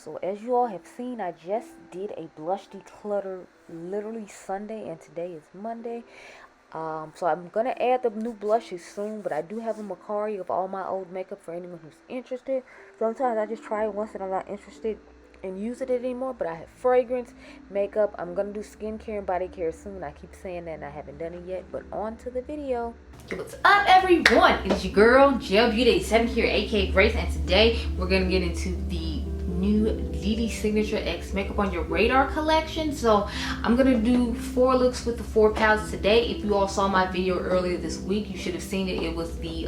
So as you all have seen, I just did a blush declutter literally Sunday, and today is Monday. So I'm gonna add the new blushes soon, but I do have a Mercier of all my old makeup for anyone who's interested. Sometimes I just try it once and I'm not interested in using it anymore, but I have fragrance, makeup. I'm gonna do skincare and body care soon. I keep saying that and I haven't done it yet, but on to the video. What's up, everyone? It's your girl Gelbeauty-QM here, aka Grace, and today we're gonna get into the new Dede Signature X Makeup on Your Radar collection. So I'm gonna do 4 looks with the 4 palettes today. If you all saw my video earlier this week, you should have seen it. It was the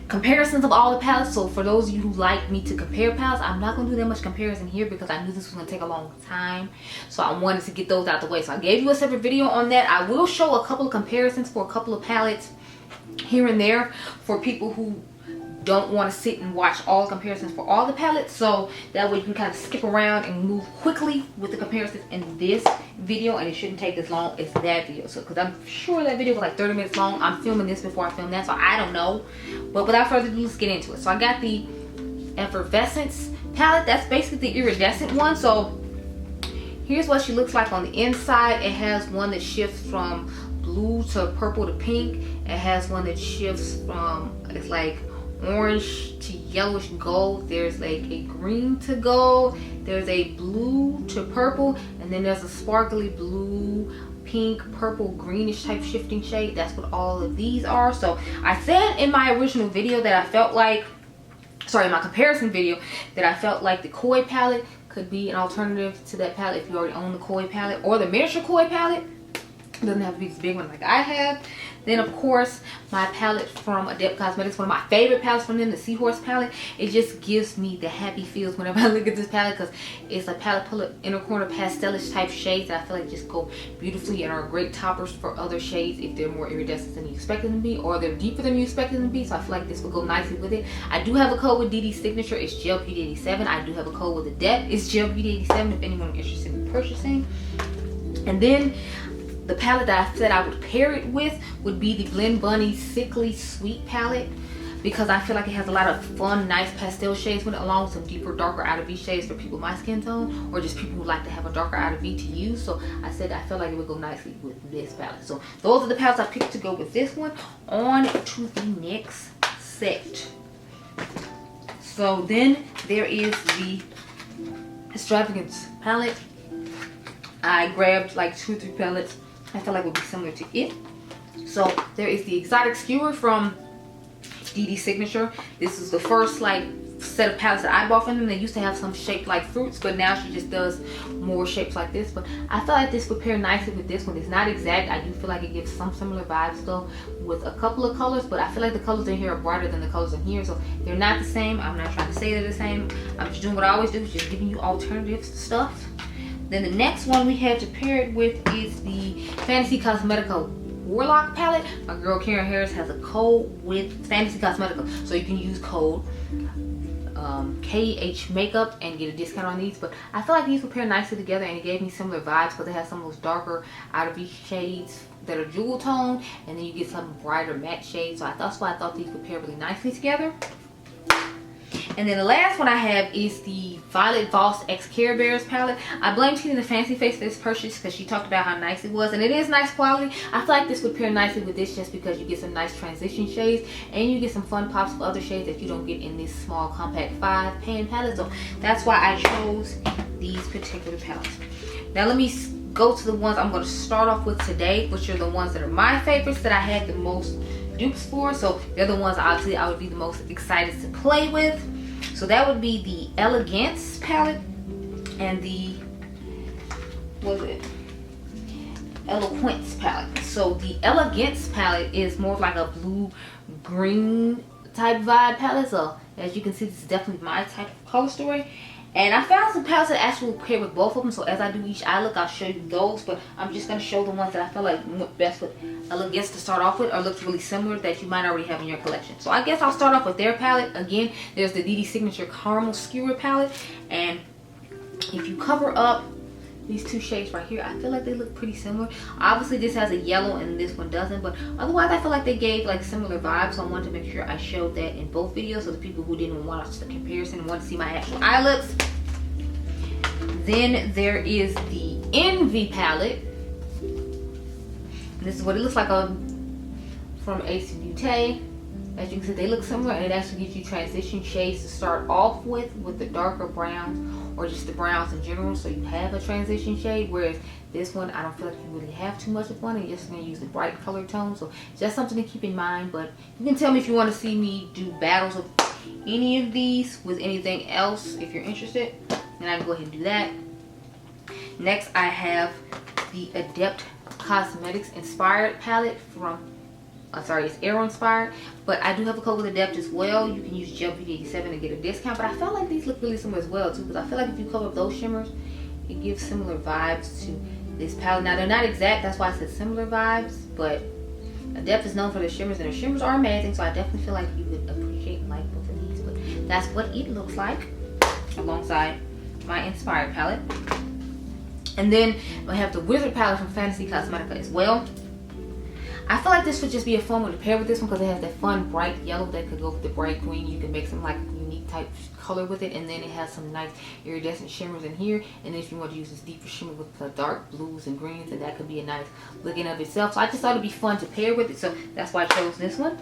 comparisons of all the palettes. So for those of you who like me to compare palettes, I'm not gonna do that much comparison here because I knew this was gonna take a long time, so I wanted to get those out the way. So I gave you a separate video on that. I will show a couple of comparisons for a couple of palettes here and there for people who don't want to sit and watch all comparisons for all the palettes, so that way you can kind of skip around and move quickly with the comparisons in this video, and it shouldn't take as long as that video. So because I'm sure that video was like 30 minutes long, I'm filming this before I film that, so I don't know. But without further ado, let's get into it. So I got the Effervescence palette. That's basically the iridescent one. So here's what she looks like on the inside. It has one that shifts from blue to purple to pink. It has one that shifts from, it's like orange to yellowish gold. There's like a green to gold. There's a blue to purple, and then there's a sparkly blue, pink, purple, greenish type shifting shade. That's what all of these are. So I said in my original video that I felt like, sorry, my comparison video, that I felt like the Koi palette could be an alternative to that palette if you already own the Koi palette, or the miniature Koi palette. It doesn't have to be this big one like I have. Then of course my palette from Adept Cosmetics, one of my favorite palettes from them, the Seahorse palette. It just gives me the happy feels whenever I look at this palette, because it's a palette full of inner corner pastelish type shades that I feel like just go beautifully and are great toppers for other shades if they're more iridescent than you expect them to be, or they're deeper than you expect them to be. So I feel like this would go nicely with it. I do have a code with Dede Signature. It's Gelbeauty87. I do have a code with Adept. It's Gelbeauty87 if anyone is interested in purchasing. And then the palette that I said I would pair it with would be the Blend Bunny Sickly Sweet palette, because I feel like it has a lot of fun, nice pastel shades with it, along with some deeper, darker outer V shades for people my skin tone, or just people who like to have a darker outer V to use. So I said I felt like it would go nicely with this palette. So those are the palettes I picked to go with this one. On to the next set. So then there is the Extravagance palette. I grabbed like 2 or 3 palettes I feel like would be similar to it. So there is the Exotic Skewer from Dede Signature. This is the first like set of palettes that I bought from them. They used to have some shaped like fruits, but now she just does more shapes like this. But I feel like this would pair nicely with this one. It's not exact. I do feel like it gives some similar vibes though with a couple of colors, but I feel like the colors in here are brighter than the colors in here, so they're not the same. I'm not trying to say they're the same. I'm just doing what I always do, just giving you alternative stuff. Then the next one we have to pair it with is the Fenty Cosmetics Warlock palette. My girl Karen Harris has a code with Fenty Cosmetics, so you can use code KH Makeup and get a discount on these. But I feel like these will pair nicely together, and it gave me similar vibes because it has some of those darker outer V shades that are jewel toned, and then you get some brighter matte shades. So that's why I thought these would pair really nicely together. And then the last one I have is the Violet Voss X Care Bears palette. I blame Tina the Fancy Face for this purchase because she talked about how nice it was, and it is nice quality. I feel like this would pair nicely with this just because you get some nice transition shades and you get some fun pops of other shades that you don't get in this small compact 5-pan palette. So that's why I chose these particular palettes. Now let me go to the ones I'm going to start off with today, which are the ones that are my favorites that I had the most dupes for. So they're the ones obviously I would be the most excited to play with. So that would be the Elegance palette and the, what was it, Eloquence palette. So the Elegance palette is more of like a blue green type vibe palette. So as you can see, this is definitely my type of color story. And I found some palettes that actually will pair with both of them. So as I do each eye look, I'll show you those. But I'm just going to show the ones that I feel like went best with Elegance to start off with, or looks really similar that you might already have in your collection. So I guess I'll start off with their palette. Again, there's the Dede Signature Caramel Skewer palette. And if you cover up these 2 shades right here, I feel like they look pretty similar. Obviously this has a yellow and this one doesn't, but otherwise I feel like they gave like similar vibes. So I wanted to make sure I showed that in both videos, so the people who didn't watch the comparison and want to see my actual eye looks, Then there is the Envy palette. This is what it looks like from Ace Beauty. As you can see, they look similar, and it actually gives you transition shades to start off with the darker browns or just the browns in general, so you have a transition shade. Whereas this one, I don't feel like you really have too much of one, and you're just going to use the bright color tone. So just something to keep in mind. But you can tell me if you want to see me do battles of any of these with anything else if you're interested, then I can go ahead and do that. Next, I have the Adept Cosmetics inspired palette from it's Aero inspired, but I do have a code with Adept as well. You can use Gelbeauty-QM to get a discount, but I felt like these look really similar as well too, because I feel like if you cover up those shimmers, it gives similar vibes to this palette. Now they're not exact, that's why I said similar vibes, but Adept is known for their shimmers, and their shimmers are amazing, so I definitely feel like you would appreciate and like both of these. But that's what it looks like alongside my inspired palette. And then I have the Wizard palette from Fenty Cosmetics as well. I feel like this would just be a fun one to pair with this one because it has that fun bright yellow that could go with the bright green. You can make some like unique type color with it, and then it has some nice iridescent shimmers in here. And then if you want to use this deeper shimmer with the dark blues and greens, and that could be a nice look in of itself. So I just thought it'd be fun to pair with it, so that's why I chose this one.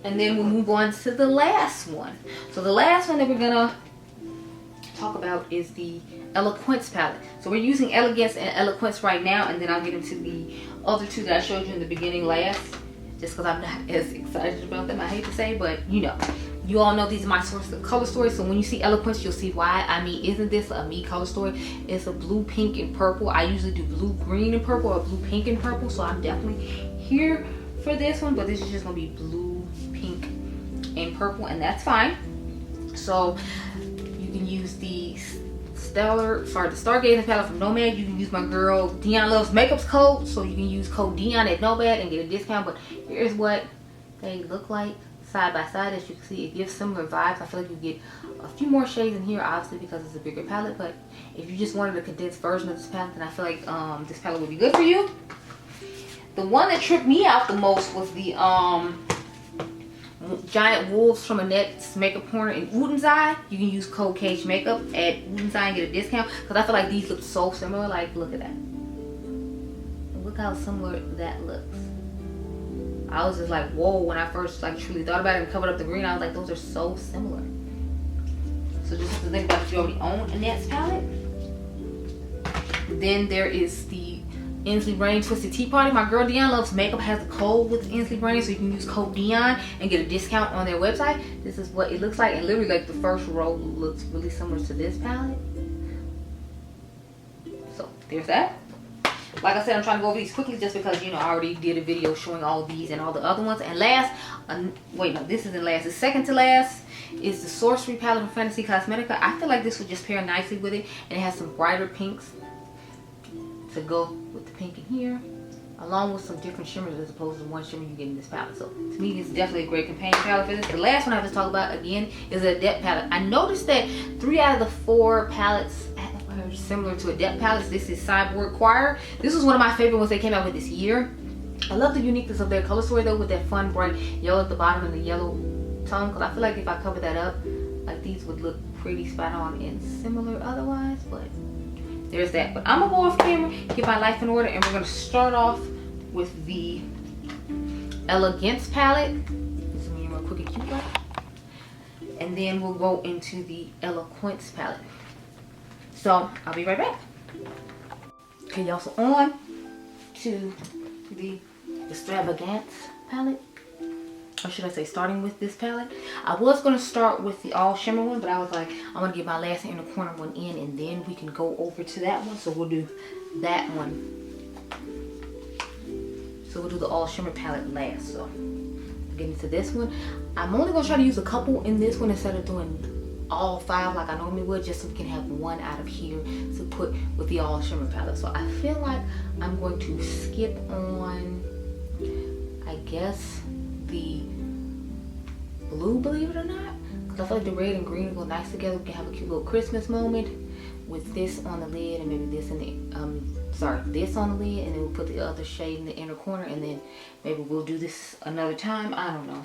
And then we'll move on to the last one. So the last one that we're gonna talk about is the Eloquence palette. So we're using Elegance and Eloquence right now, and then I'll get into the other two that I showed you in the beginning last, just because I'm not as excited about them, I hate to say, but you know, you all know these are my sources of color stories. So when you see Eloquence, you'll see why. I mean, isn't this a me color story? It's a blue, pink, and purple. I usually do blue, green, and purple, or blue, pink, and purple, so I'm definitely here for this one, but this is just gonna be blue, pink, and purple, and that's fine. So you can use the Stargazing palette from Nomad. You can use my girl Dionluvsmakeup code, so you can use code Dion at Nomad and get a discount. But here's what they look like side by side. As you can see, it gives similar vibes. I feel like you get a few more shades in here, obviously, because it's a bigger palette. But if you just wanted a condensed version of this palette, then I feel like this palette would be good for you. The one that tripped me out the most was the Giant Wolves from Annette's Makeup Corner in Uden's Eye. You can use code Cage Makeup at Uden's Eye and get a discount, because I feel like these look so similar. Like, look at that. Look how similar that looks. I was just like, whoa, when I first like truly thought about it and covered up the green, I was like, those are so similar. So just to think about if you already own Annette's palette. Then there is the Inslee Rain Twisted Tea Party. My girl Dionluvsmakeup has a code with Inslee Rain, so you can use code Dion and get a discount on their website. This is what it looks like, and literally like the first row looks really similar to this palette. So there's that. Like I said, I'm trying to go over these quickly just because, you know, I already did a video showing all these and all the other ones. And last, wait, no, this isn't last. The second to last is the Sorcery palette from Fenty Cosmetics. I feel like this would just pair nicely with it, and it has some brighter pinks to go with the pink in here, along with some different shimmers as opposed to one shimmer you get in this palette. So to me, it's definitely a great companion palette for this. The last one I have to talk about again is the Adept palette. I noticed that 3 out of the 4 palettes are similar to Adept palettes. This is Cyborg Choir. This was one of my favorite ones they came out with this year. I love the uniqueness of their color story though, with that fun bright yellow at the bottom and the yellow tone, because I feel like if I cover that up, like these would look pretty spot on and similar otherwise. But there's that. But I'm gonna go off camera, get my life in order, and we're gonna start off with the Elegance palette. This is me real quick and cute, right? And then we'll go into the Eloquence palette. So I'll be right back. Okay, y'all, so on to the Extravagance palette. Or should I say starting with this palette. I was going to start with the all shimmer one, but I was like, I'm going to get my last inner corner one in, and then we can go over to that one. So we'll do that one. So we'll do the all shimmer palette last. So getting into this one, I'm only going to try to use a couple in this one instead of doing all 5 like I normally would, just so we can have one out of here to put with the all shimmer palette. So I feel like I'm going to skip on, I guess, the blue, believe it or not, because I feel like the red and green go nice together. We can have a cute little Christmas moment with this on the lid, and maybe this in the this on the lid, and then we'll put the other shade in the inner corner, and then maybe we'll do this another time. I don't know.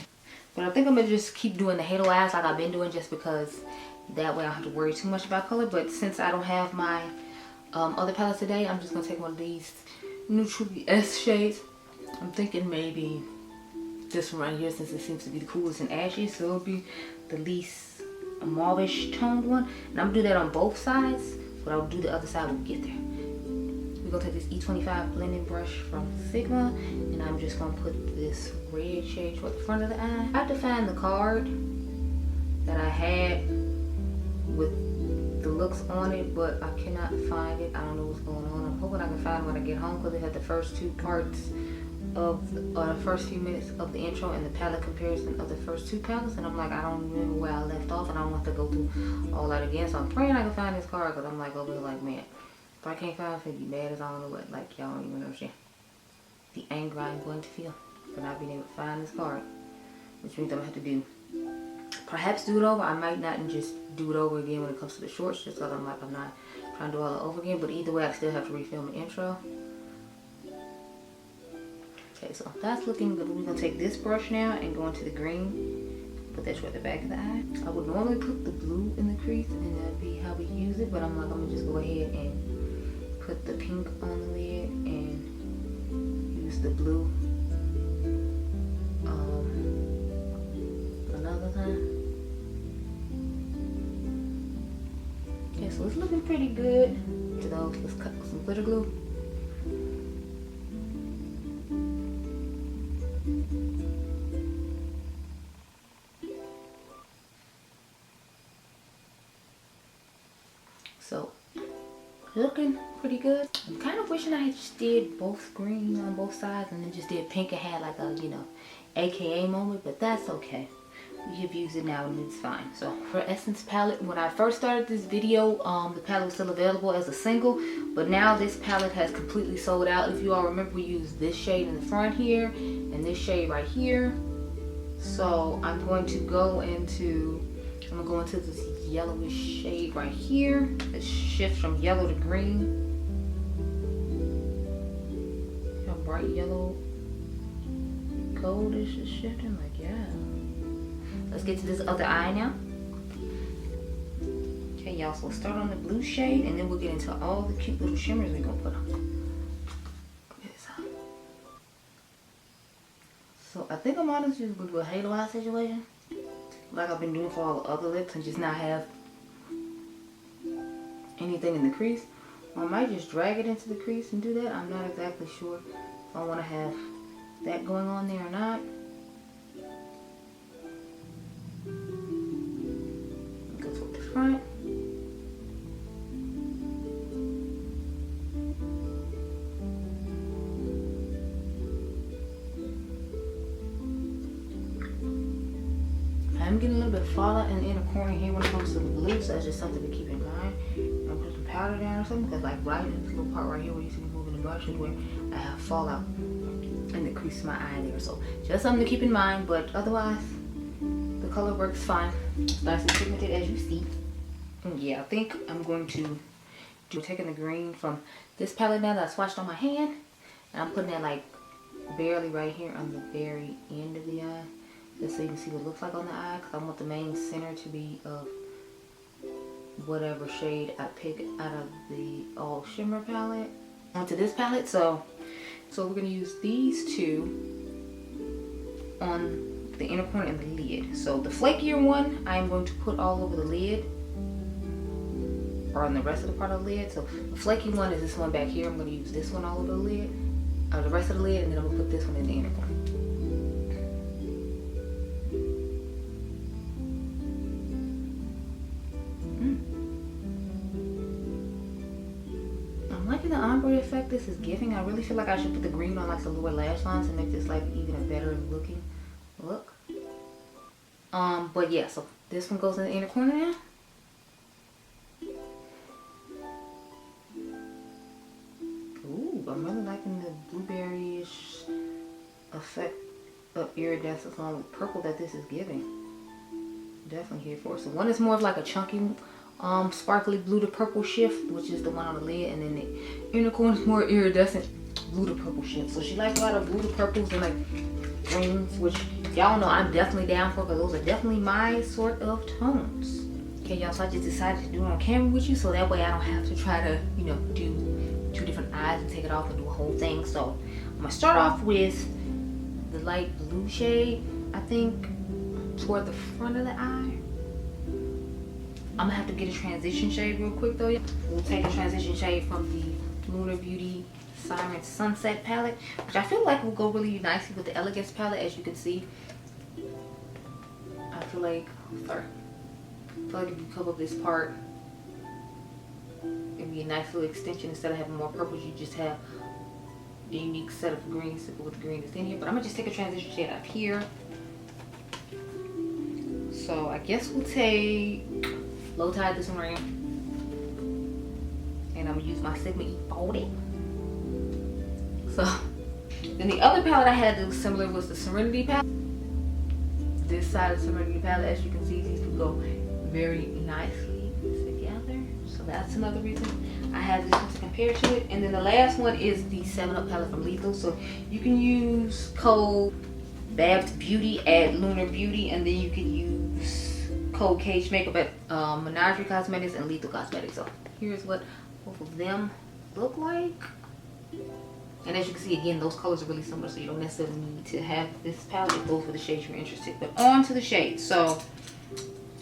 But I think I'm gonna just keep doing the halo eyes like I've been doing, just because that way I don't have to worry too much about color. But since I don't have my other palette today, I'm just gonna take one of these neutral S shades. I'm thinking maybe this one right here, since it seems to be the coolest and ashy, so it'll be the least mauvish toned one. And I'm gonna do that on both sides, but I'll do the other side when we get there. We're gonna take this E25 blending brush from Sigma, and I'm just gonna put this red shade toward the front of the eye. I have to find the card that I had with the looks on it, but I cannot find it. I don't know what's going on. I'm hoping I can find it when I get home, because it had the first two parts of the first few minutes of the intro and the palette comparison of the first two palettes, and I'm like, I don't remember where I left off, and I don't want to go through all that again. So I'm praying I can find this card, because I'm like over here like, man, if I can't find it, I'll be mad as I don't know what. Like, y'all don't even understand the anger I'm going to feel for not being able to find this card, which means I'm gonna have to do perhaps do it over. I might not, and just do it over again when it comes to the shorts, just because I'm like, I'm not trying to do all that over again. But either way, I still have to refilm the intro. Okay, so that's looking good. We're gonna take this brush now and go into the green. Put that toward the back of the eye. I would normally put the blue in the crease, and that'd be how we use it. But I'm like, I'm gonna just go ahead and put the pink on the lid and use the blue another time. Okay, so it's looking pretty good. So let's cut with some glitter glue. So, looking pretty good. I'm kind of wishing I just did both green on both sides and then just did pink and had like a, you know, AKA moment, but that's okay. We have used it now and it's fine. So for Essence palette, when I first started this video, the palette was still available as a single, but now this palette has completely sold out. If you all remember, we used this shade in the front here and this shade right here. So I'm going to go into this yellowish shade right here. It shifts from yellow to green. How bright yellow goldish is shifting, like, yeah. Let's get to this other eye now. Okay, y'all, so we'll start on the blue shade and then we'll get into all the cute little shimmers we're gonna put on. So I think I'm honestly just gonna do a halo eye situation, like I've been doing for all the other lips, and just not have anything in the crease. Or I might just drag it into the crease and do that. I'm not exactly sure if I want to have that going on there or not. Go toward the front. I'm getting a little bit fallout in the inner corner here when it comes to the blue, so that's just something to keep in mind. I'll put some powder down or something, because like right in this little part right here where you see me moving the brush is where I have fallout in the crease of my eye there. So just something to keep in mind, but otherwise the color works fine. It's nicely pigmented as you see. And yeah, I think I'm going to do taking the green from this palette now that I swatched on my hand, and I'm putting that like barely right here on the very end of the eye, just so you can see what it looks like on the eye, because I want the main center to be of whatever shade I pick out of the all shimmer palette onto this palette. So we're going to use these two on the inner corner and the lid. So the flakier one I'm going to put all over the lid, or on the rest of the part of the lid. So the flaky one is this one back here. I'm going to use this one all over the lid, or the rest of the lid, and then I'm going to put this one in the inner corner. The ombre effect this is giving. I really feel like I should put the green on like the lower lash lines to make this like even a better looking look. But yeah, so this one goes in the inner corner now. Ooh, I'm really liking the blueberry-ish effect of iridescence along with purple that this is giving. Definitely here for it. So one is more of like a chunky sparkly blue to purple shift, which is the one on the lid, and then the inner corner is more iridescent blue to purple shift. So she likes a lot of blue to purples and like greens, which y'all know I'm definitely down for, because those are definitely my sort of tones. Okay, y'all, so I just decided to do it on camera with you, so that way I don't have to try to, you know, do 2 different eyes and take it off and do a whole thing. So I'm gonna start off with the light blue shade, I think, toward the front of the eye. I'm gonna have to get a transition shade real quick though. We'll take a transition shade from the Ulta Beauty Siren Sunset palette, which I feel like will go really nicely with the Elegance palette, as you can see. I feel like, if you cover this part, it'd be a nice little extension. Instead of having more purples, you just have the unique set of greens with the green that's in here. But I'm gonna just take a transition shade out here. So I guess we'll take Low Tide, this one right here. And I'm gonna use my Sigma E40. So then the other palette I had that was similar was the Serenity palette. This side of the Serenity palette, as you can see, these would go very nicely together. So that's another reason I have this one to compare to it. And then the last one is the 7-Up palette from Lethal. So you can use code Adept Beauty at Ulta Beauty, and then you can use code Cage Makeup at Menagerie Cosmetics and Lethal Cosmetics. So here's what both of them look like. And as you can see, again, those colors are really similar, so you don't necessarily need to have this palette if those were the shades you're interested. But on to the shades. So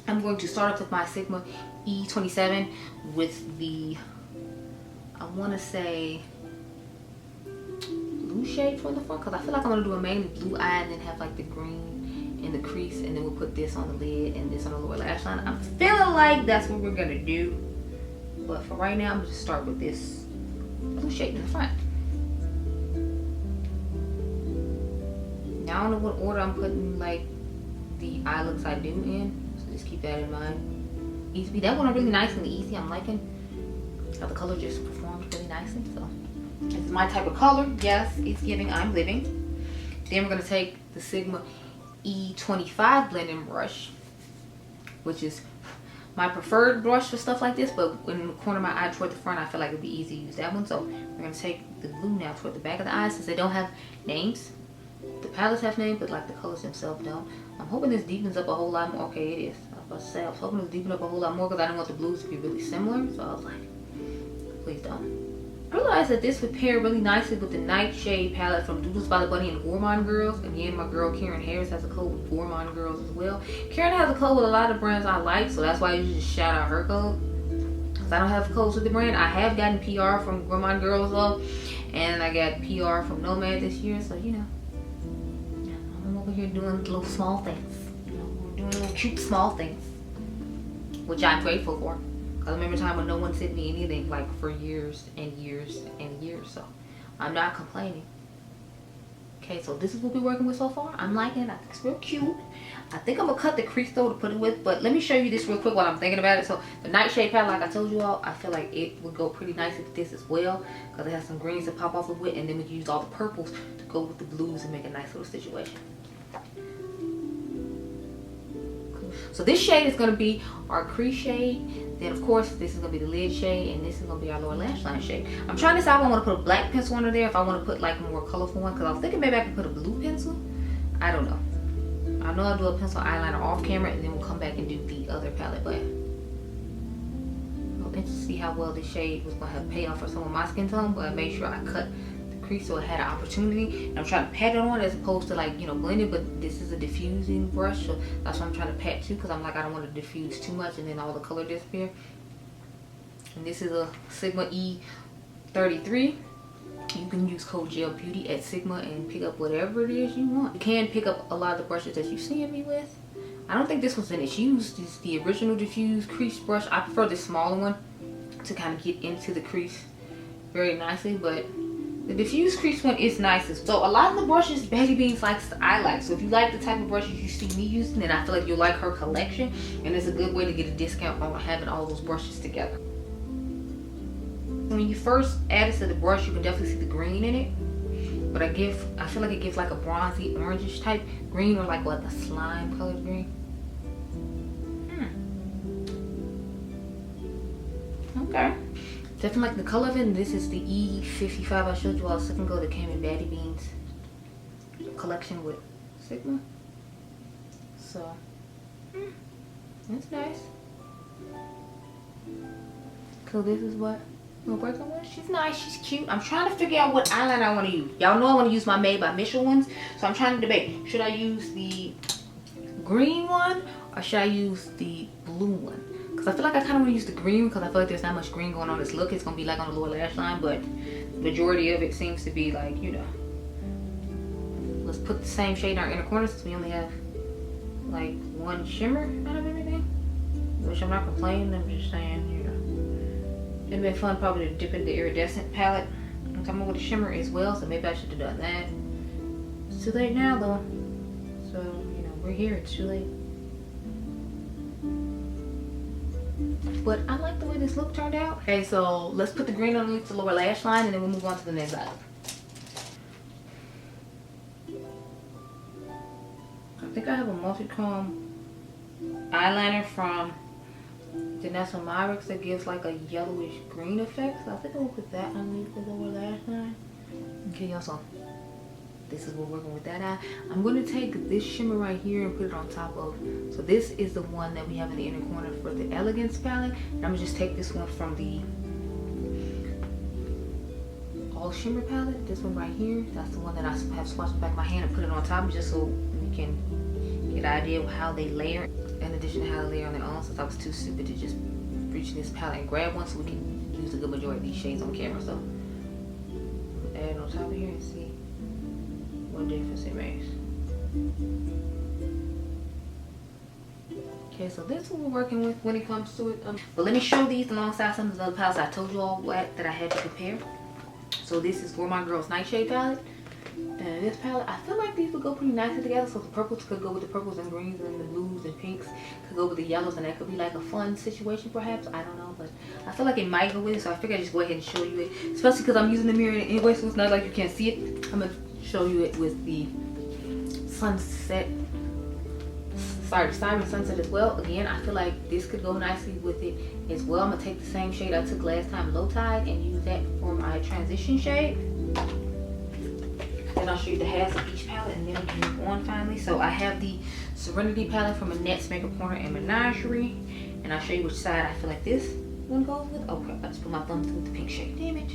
I'm going to start off with my Sigma E27 with the, I want to say, blue shade from the front, because I feel like I'm going to do a mainly blue eye and then have like the green in the crease, and then we'll put this on the lid and this on the lower lash line. I'm feeling like that's what we're going to do. But for right now, I'm going to start with this blue shade in the front. Now, I don't know what order I'm putting like the eye looks I do in, so just keep that in mind. Easy. That one really nice and easy. I'm liking how the color just performs really nicely. So it's my type of color. Yes, it's giving I'm living. Then we're gonna take the Sigma E25 blending brush, which is my preferred brush for stuff like this, but in the corner of my eye toward the front, I feel like it'd be easy to use that one. So we're gonna take the blue now toward the back of the eye, since they don't have names. The palettes have names, but like the colors themselves don't. I'm hoping this deepens up a whole lot more. Okay, it is. I was about to say, I was hoping it would deepen up a whole lot more, because I didn't want the blues to be really similar. So I was like, please don't. I realized that this would pair really nicely with the Nightshade palette from Doodles by the Bunny and Gourmand Girls. Again, my girl Karen Harris has a code with Gourmand Girls as well. Karen has a code with a lot of brands I like, so that's why I usually just shout out her code. Because I don't have codes with the brand. I have gotten PR from Gourmand Girls though, and I got PR from Nomad this year, so you know. Over here doing little small things, you know, we're doing little cute small things, which I'm grateful for, because I remember a time when no one sent me anything like for years and years and years, so I'm not complaining. Okay, so this is what we're working with so far. I'm liking it. I think it's real cute. I think I'm gonna cut the crease though to put it with, but let me show you this real quick while I'm thinking about it. So the Nightshade palette, like I told you all, I feel like it would go pretty nicely with this as well, because it has some greens to pop off of it, and then we can use all the purples to go with the blues and make a nice little situation. So this shade is going to be our crease shade. Then of course this is going to be the lid shade, and this is going to be our lower lash line shade. I'm trying to decide if I want to put a black pencil under there, if I want to put like a more colorful one, because I was thinking maybe I could put a blue pencil. I don't know. I know I'll do a pencil eyeliner off camera, and then we'll come back and do the other palette. But I'm hoping to see how well this shade was going to have payoff for some of my skin tone, but I made sure I cut so it had an opportunity, and I'm trying to pat it on as opposed to like, you know, blend it. But this is a diffusing brush, so that's why I'm trying to pat too, because I'm like, I don't want to diffuse too much and then all the color disappear. And this is a Sigma E33. You can use code Gelbeauty at Sigma and pick up whatever it is you want. You can pick up a lot of the brushes that you're seeing me with. I don't think this one's in its use. This is the original diffuse crease brush. I prefer the smaller one to kind of get into the crease very nicely, but the diffuse crease one is nicest. So a lot of the brushes Betty Beans likes, I like. So if you like the type of brushes you see me using, then I feel like you'll like her collection, and it's a good way to get a discount on having all those brushes together. When you first add it to the brush, you can definitely see the green in it, but I feel like it gives like a bronzy orangish type green, or like what, the slime colored green. Okay. Definitely like the color of it. And this is the E55 I showed you all a second ago that came in Betty Beans collection with Sigma. So that's nice. So this is what we're working with. She's nice, she's cute. I'm trying to figure out what eyeliner I want to use. Y'all know I want to use my Made by Mitchell ones, so I'm trying to debate, should I use the green one or should I use the blue one? Because I feel like I kind of want to use the green because I feel like there's not much green going on this look. It's going to be like on the lower lash line, but the majority of it seems to be like, you know. Let's put the same shade in our inner corner since we only have like one shimmer out of everything. Which I'm not complaining, I'm just saying, you know. It'd been fun probably to dip in the iridescent palette and come up with a shimmer as well, so maybe I should have done that. It's too late now though. So, you know, we're here, it's too late. But I like the way this look turned out. Okay, so let's put the green underneath the lower lash line and then we'll move on to the next item. I think I have a multi-chrome eyeliner from Danessa Myricks that gives like a yellowish green effect. So I think I'll put that underneath the lower lash line. Okay, y'all, so this is what we're working with that eye. I'm going to take this shimmer right here and put it on top of. So this is the one that we have in the inner corner for the Elegance palette. And I'm going to just take this one from the All Shimmer palette. This one right here. That's the one that I have swatched back my hand and put it on top just so we can get an idea of how they layer. In addition to how they layer on their own, since I was too stupid to just reach this palette and grab one so we can use a good majority of these shades on camera. So add it on top of here and see what difference it makes. Okay, so this is what we're working with when it comes to it. But let me show these alongside some of the other palettes I told you all that I had to compare. So this is for my girls Nightshade palette. And this palette, I feel like these would go pretty nicely together. So the purples could go with the purples and greens, and the blues and pinks could go with the yellows, and that could be like a fun situation perhaps. I don't know, but I feel like it might go with it. So I figured I'd just go ahead and show you it, especially because I'm using the mirror anyway, so it's not like you can't see it. I'm gonna show you it with the sunset, the Siren Sunset as well. Again, I feel like this could go nicely with it as well. I'm gonna take the same shade I took last time, Low Tide, and use that for my transition shade. Then I'll show you the halves of each palette and then we can move on finally. So I have the Serenity palette from Annette's Makeup Corner and Menagerie. And I'll show you which side I feel like this one goes with. Oh crap, I just put my thumb through the pink shade, damn it.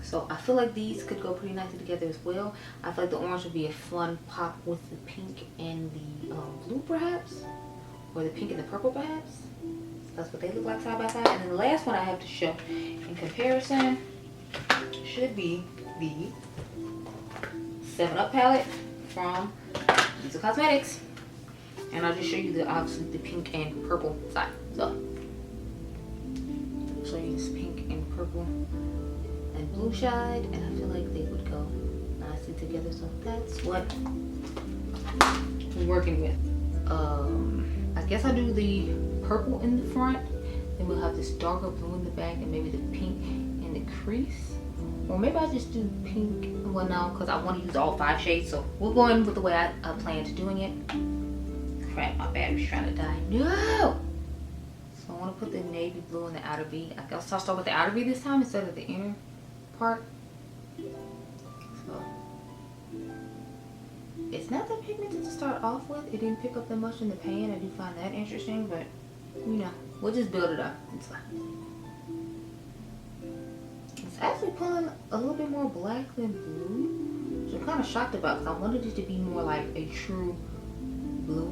So I feel like these could go pretty nicely together as well. I feel like the orange would be a fun pop with the pink and the blue perhaps. Or the pink and the purple perhaps. So that's what they look like side by side. And then the last one I have to show in comparison should be the 7 Up palette from Ulta Cosmetics. And I'll just show you the obviously the pink and purple side. So I'll show you this pink and purple and blue side, and I feel like they would go nicely together. So that's what we're working with. I guess I'll do the purple in the front, then we'll have this darker blue in the back, and maybe the pink in the crease. Or maybe I'll just do pink. Well, no, because I want to use all 5 shades. So we'll go in with the way I planned doing it. Crap, my battery's trying to die. No! So I want to put the navy blue in the outer V. I guess I'll start with the outer V this time instead of the inner part. So it's not that pigmented to start off with. It didn't pick up that much in the pan. I do find that interesting, but you know, we'll just build it up. It's fine. It's actually pulling a little bit more black than blue, which I'm kind of shocked about because I wanted it to be more like a true blue.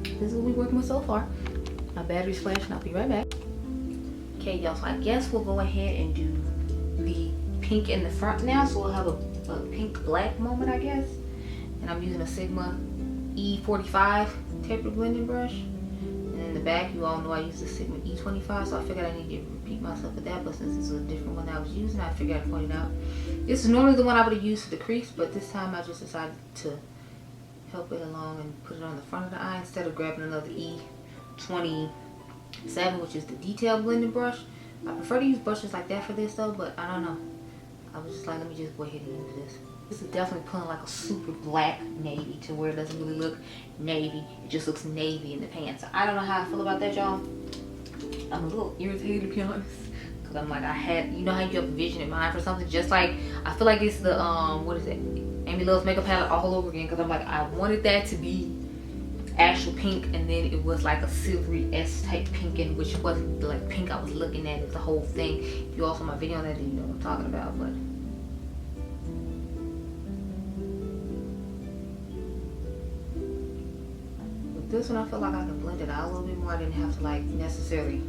This is what we're working with so far. My battery's flashing. I'll be right back. Okay, y'all, so I guess we'll go ahead and do the pink in the front now. So we'll have a pink black moment, I guess. And I'm using a Sigma E45 tapered blending brush. In the back, you all know I use the Sigma E25, so I figured I need to repeat myself with that, but since this is a different one that I was using, I figured I'd point it out. This is normally the one I would have used for the crease, but this time I just decided to help it along and put it on the front of the eye instead of grabbing another E27, which is the detail blending brush. I prefer to use brushes like that for this though, but I don't know. I was just like, let me just go ahead and use this. This is definitely pulling like a super black navy to where it doesn't really look navy. It just looks navy in the pan. So I don't know how I feel about that, y'all. I'm a little irritated to be honest. Because I'm like, you know how you have a vision in mind for something? Just like, I feel like it's the, what is it? Amy Loves Makeup palette all over again, because I'm like, I wanted that to be actual pink, and then it was like a silvery S type pink, and which wasn't like pink I was looking at. It was the whole thing. If you all saw my video on that, then you know what I'm talking about. But with this one, I feel like I can blend it out a little bit more. I didn't have to like necessarily,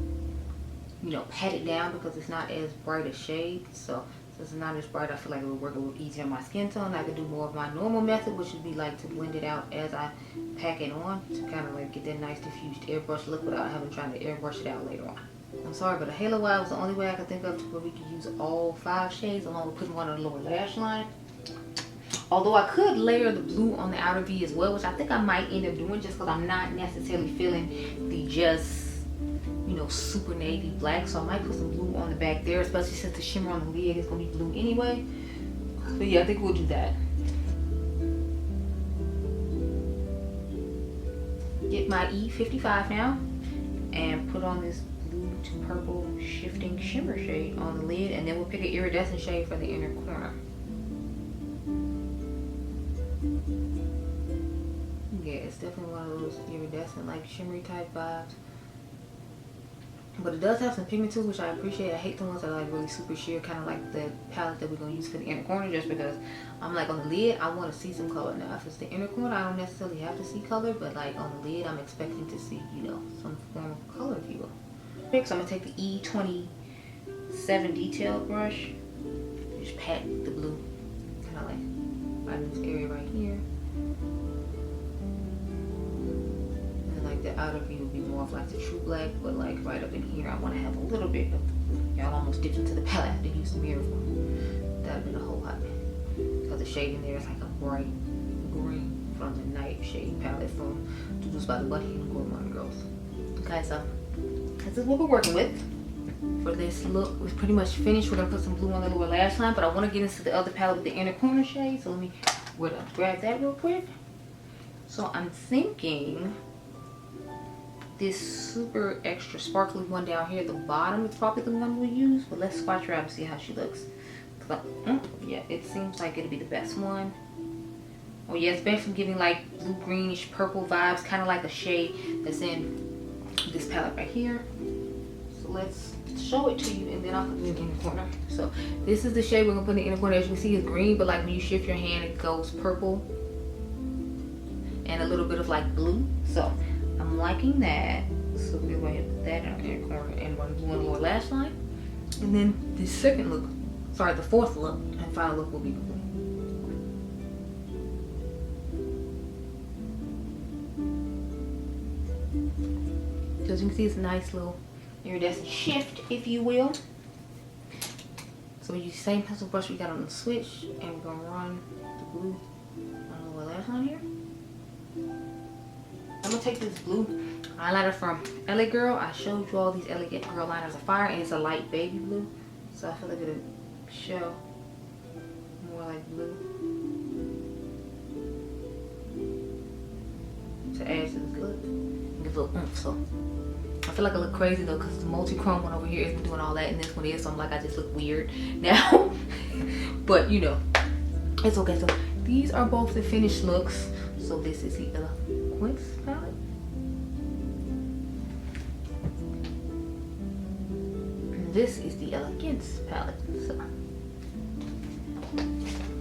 you know, pat it down, because it's not as bright a shade. So since it's not as bright, I feel like it would work a little easier on my skin tone. I could do more of my normal method, which would be like to blend it out as I pack it on, to kind of like get that nice diffused airbrush look without having trying to airbrush it out later on. I'm sorry, but a halo wire was the only way I could think of to where we could use all 5 shades along with putting one on the lower lash line. Although I could layer the blue on the outer V as well, which I think I might end up doing, just because I'm not necessarily feeling the just, you know, super navy black. So I might put some blue on the back there, especially since the shimmer on the lid is going to be blue anyway. But yeah, I think we'll do that. Get my E55 now and put on this blue to purple shifting shimmer shade on the lid, and then we'll pick an iridescent shade for the inner corner. Yeah, it's definitely one of those iridescent like shimmery type vibes, but it does have some pigment to it, which I appreciate. I hate the ones that are like really super sheer, kind of like the palette that we're going to use for the inner corner, just because I'm like, on the lid I want to see some color. Now if it's the inner corner, I don't necessarily have to see color, but like on the lid I'm expecting to see, you know, some form of color, if you will. So I'm going to take the E27 detail brush, just pat the blue kind of like right in this area right here. The outer V will be more of like the true black, but like right up in here I want to have a little bit of the blue. Y'all almost dipped into the palette. I had to use the mirror for that would have been a whole lot, because the shade in there is like a bright green from the night shade palette from Doodles by the Buddy and Gourmand Girls. Okay, so this is what we're working with for this look. We're pretty much finished. We're gonna put some blue on the lower lash line, but I want to get into the other palette with the inner corner shade, so let me grab that real quick. So I'm thinking this super extra sparkly one down here at the bottom is probably the one we'll use, but let's swatch her out and see how she looks. Yeah, it seems like it'll be the best one. Oh yeah, it's basically giving like blue greenish purple vibes, kind of like a shade that's in this palette right here. So let's show it to you, and then I'll put it in the inner corner. So this is the shade we're gonna put in the inner corner. As you can see, it's green, but like when you shift your hand, it goes purple and a little bit of like blue. So I'm liking that. So we're going to put that in our inner corner and one blue on the lower lash line. And then the second look, sorry, the fourth look and final look will be blue. So as you can see, it's a nice little iridescent shift, if you will. So we use the same pencil brush we got on the switch, and we're going to run the blue on the lower lash line here. I'm gonna take this blue eyeliner from LA Girl. I showed you all these LA Girl liners are fire, and it's a light baby blue, so I feel like it'll show more like blue to add to this look and give a little oomph. So I feel like I look crazy though, because the multi-chrome one over here isn't doing all that, and this one is, so I'm like, I just look weird now. But you know, it's okay. So these are both the finished looks. So this is the Eloquence palette. And this is the Elegance palette. So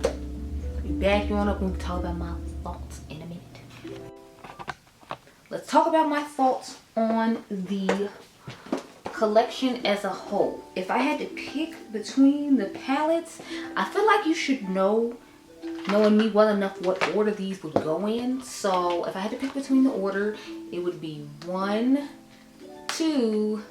I'll be back on up and talk about my thoughts in a minute. Let's talk about my thoughts on the collection as a whole. If I had to pick between the palettes, I feel like you should know, knowing me well enough, what order these would go in. So if I had to pick between the order, it would be 1, 2,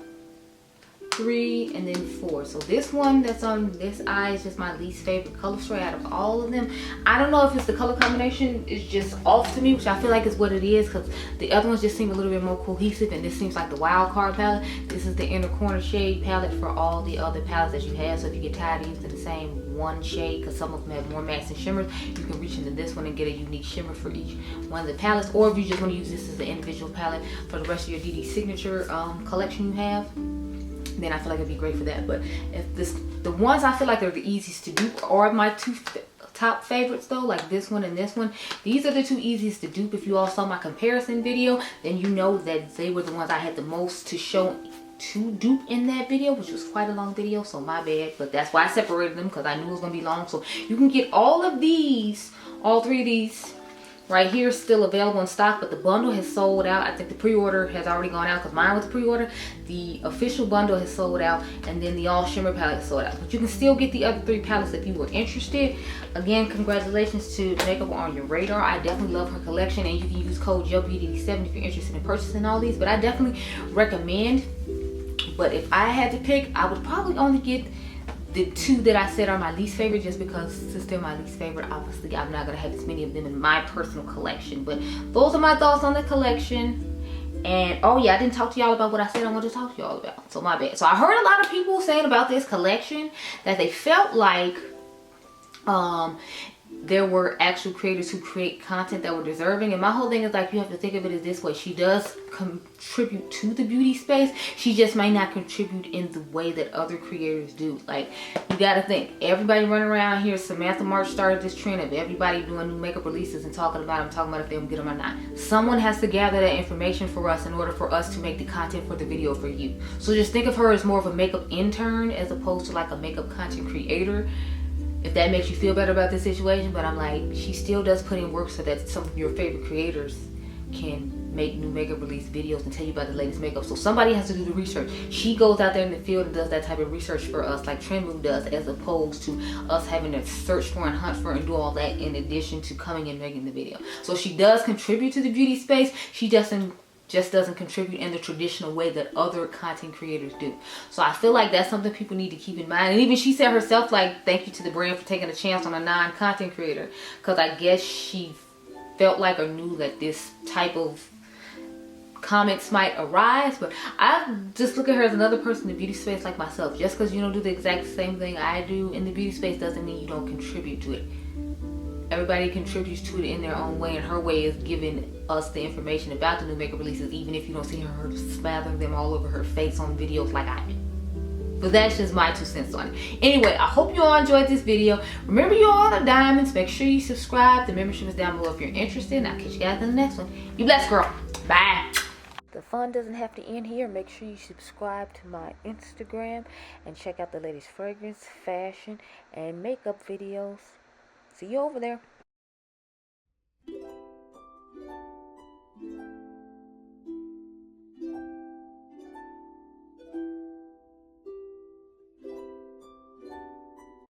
3, and then 4. So this one that's on this eye is just my least favorite color story out of all of them. I don't know if it's the color combination is just off to me, which I feel like is what it is, because the other ones just seem a little bit more cohesive, and this seems like the wild card palette. This is the inner corner shade palette for all the other palettes that you have. So if you get tired of using the same one shade, because some of them have more mattes and shimmers, you can reach into this one and get a unique shimmer for each one of the palettes. Or if you just want to use this as the individual palette for the rest of your Dede Signature collection you have, then I feel like it'd be great for that. But if the ones I feel like are the easiest to do are my two top favorites though, like this one and this one. These are the two easiest to dupe. If you all saw my comparison video, then you know that they were the ones I had the most to show to dupe in that video, which was quite a long video, so my bad. But that's why I separated them, because I knew it was gonna be long. So you can get all of these, all three of these right here, still available in stock, but the bundle has sold out. I think the pre-order has already gone out because mine was the pre-order. The official bundle has sold out, and then the all shimmer palette sold out. But you can still get the other 3 palettes if you were interested. Again, congratulations to Makeup on Your Radar. I definitely love her collection, and you can use code Gelbeauty7 if you're interested in purchasing all these. But I definitely recommend. But if I had to pick, I would probably only get the 2 that I said are my least favorite, just because since they're my least favorite, obviously I'm not gonna have as many of them in my personal collection. But those are my thoughts on the collection. And oh yeah, I didn't talk to y'all about what I said I wanted to talk to y'all about, so my bad. So I heard a lot of people saying about this collection that they felt like there were actual creators who create content that were deserving. And my whole thing is like, you have to think of it as this way: she does contribute to the beauty space, she just may not contribute in the way that other creators do. Like, you gotta think, everybody running around here, Samantha March started this trend of everybody doing new makeup releases and talking about if they will get them or not. Someone has to gather that information for us in order for us to make the content for the video for you. So just think of her as more of a makeup intern as opposed to like a makeup content creator, if that makes you feel better about this situation. But I'm like, she still does put in work so that some of your favorite creators can make new makeup release videos and tell you about the latest makeup. So somebody has to do the research. She goes out there in the field and does that type of research for us, like Trendmood does, as opposed to us having to search for and hunt for and do all that in addition to coming and making the video. So she does contribute to the beauty space. She just doesn't contribute in the traditional way that other content creators do. So I feel like that's something people need to keep in mind. And even she said herself, like, thank you to the brand for taking a chance on a non-content creator, because I guess she felt like or knew that this type of comments might arise. But I just look at her as another person in the beauty space like myself. Just because you don't do the exact same thing I do in the beauty space doesn't mean you don't contribute to it. Everybody contributes to it in their own way, and her way is giving us the information about the new makeup releases, even if you don't see her smattering them all over her face on videos like I do. But that's just my 2 cents on it. Anyway, I hope you all enjoyed this video. Remember, you all are diamonds. Make sure you subscribe. The membership is down below if you're interested. And I'll catch you guys in the next one. You blessed, girl. Bye. The fun doesn't have to end here. Make sure you subscribe to my Instagram and check out the latest fragrance, fashion, and makeup videos. See you over there.